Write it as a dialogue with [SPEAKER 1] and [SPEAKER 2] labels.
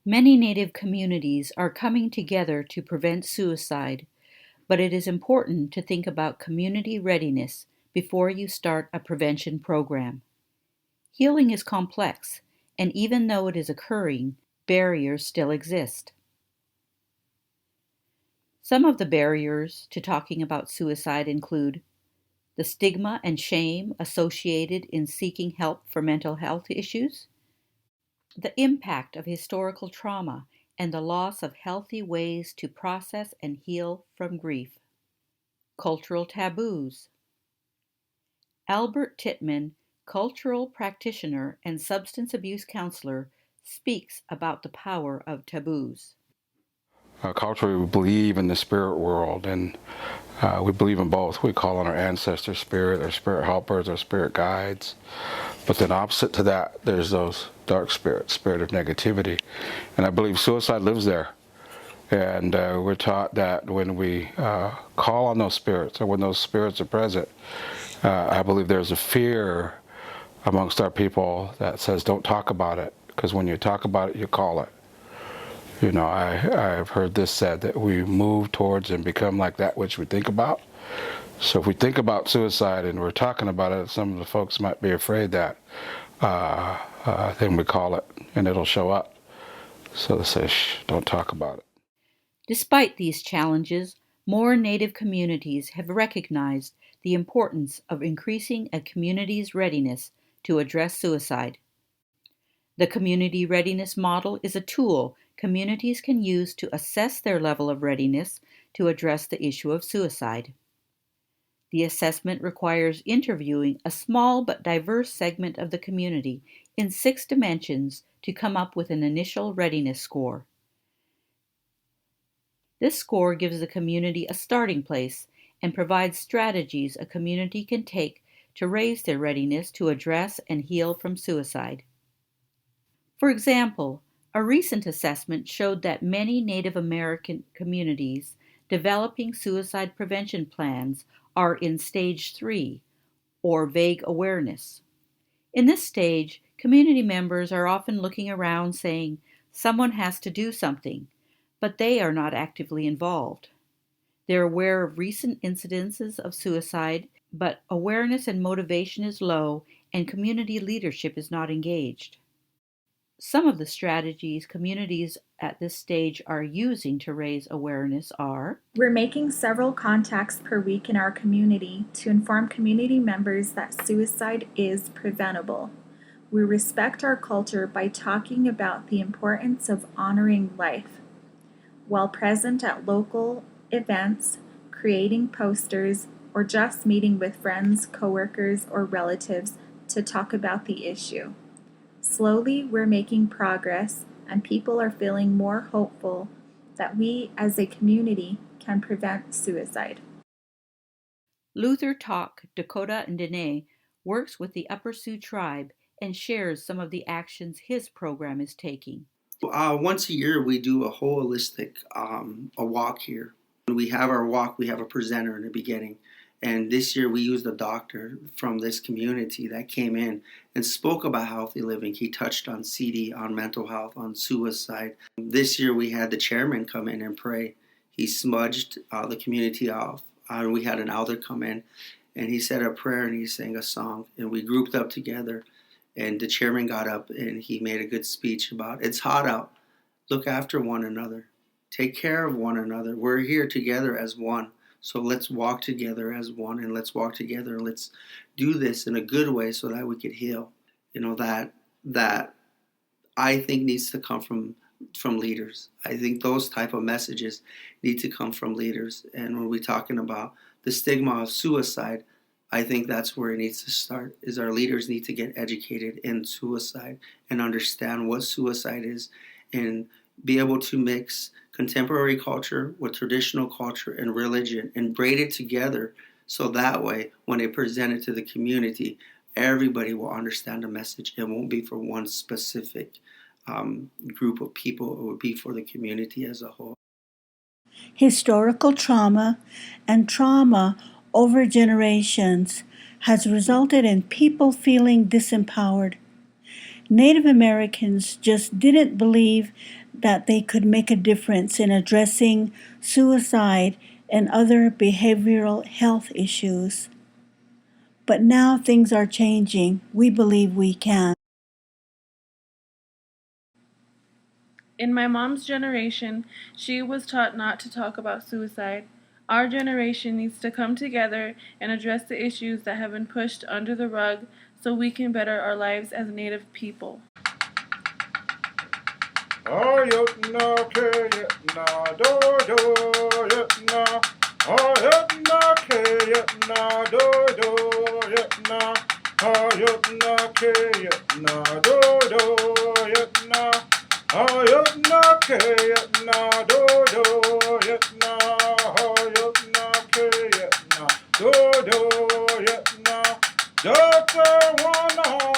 [SPEAKER 1] Many Native communities are coming together to prevent suicide, but it is important to think about community readiness before you start a prevention program. Healing is complex, and even though it is occurring, barriers still exist. Some of the barriers to talking about suicide include the stigma and shame associated in seeking help for mental health issues, the impact of historical trauma and the loss of healthy ways to process and heal from grief, cultural taboos. Albert Tittman, cultural practitioner and substance abuse counselor, speaks about the power of taboos.
[SPEAKER 2] Culturally, we believe in the spirit world, and we believe in both. We call on our ancestor spirit, our spirit helpers, our spirit guides. But then opposite to that, there's those dark spirits, spirit of negativity. And I believe suicide lives there. And we're taught that when we call on those spirits, or when those spirits are present, I believe there's a fear amongst our people that says, don't talk about it, because when you talk about it, you call it. You know, I've heard this said, that we move towards and become like that which we think about. So if we think about suicide and we're talking about it, some of the folks might be afraid that then we call it and it'll show up. So they say, shh, don't talk about it.
[SPEAKER 1] Despite these challenges, more Native communities have recognized the importance of increasing a community's readiness to address suicide. The Community Readiness Model is a tool communities can use to assess their level of readiness to address the issue of suicide. The assessment requires interviewing a small but diverse segment of the community in 6 dimensions to come up with an initial readiness score. This score gives the community a starting place and provides strategies a community can take to raise their readiness to address and heal from suicide. For example, a recent assessment showed that many Native American communities developing suicide prevention plans are in Stage 3, or vague awareness. In this stage, community members are often looking around saying, someone has to do something, but they are not actively involved. They're aware of recent incidences of suicide, but awareness and motivation is low, and community leadership is not engaged. Some of the strategies communities at this stage are using to raise awareness are:
[SPEAKER 3] we're making several contacts per week in our community to inform community members that suicide is preventable. We respect our culture by talking about the importance of honoring life. While present at local events, creating posters, or just meeting with friends, coworkers, or relatives to talk about the issue. Slowly, we're making progress, and people are feeling more hopeful that we as a community can prevent suicide.
[SPEAKER 1] Luther Talk, Dakota and Dene works with the Upper Sioux tribe and shares some of the actions his program is taking.
[SPEAKER 4] Once a year, we do a holistic a walk here. When we have our walk, we have a presenter in the beginning. And this year we used a doctor from this community that came in and spoke about healthy living. He touched on CD, on mental health, on suicide. This year we had the chairman come in and pray. He smudged the community off. And we had an elder come in and he said a prayer and he sang a song. And we grouped up together. And the chairman got up and he made a good speech about, it's hot out. Look after one another. Take care of one another. We're here together as one. So let's walk together as one, and let's walk together, and let's do this in a good way so that we could heal. You know, that I think needs to come from leaders. I think those type of messages need to come from leaders. And when we're talking about the stigma of suicide, I think that's where it needs to start, is our leaders need to get educated in suicide and understand what suicide is and be able to mix contemporary culture with traditional culture and religion and braid it together So that way, when they present it to the community, everybody will understand the message. It won't be for one specific group of people. It would be for the community as a whole.
[SPEAKER 5] Historical trauma and trauma over generations has resulted in people feeling disempowered. Native Americans just didn't believe that they could make a difference in addressing suicide and other behavioral health issues. But now things are changing. We believe we can.
[SPEAKER 6] In my mom's generation, she was taught not to talk about suicide. Our generation needs to come together and address the issues that have been pushed under the rug so we can better our lives as Native people.
[SPEAKER 2] Doctor, one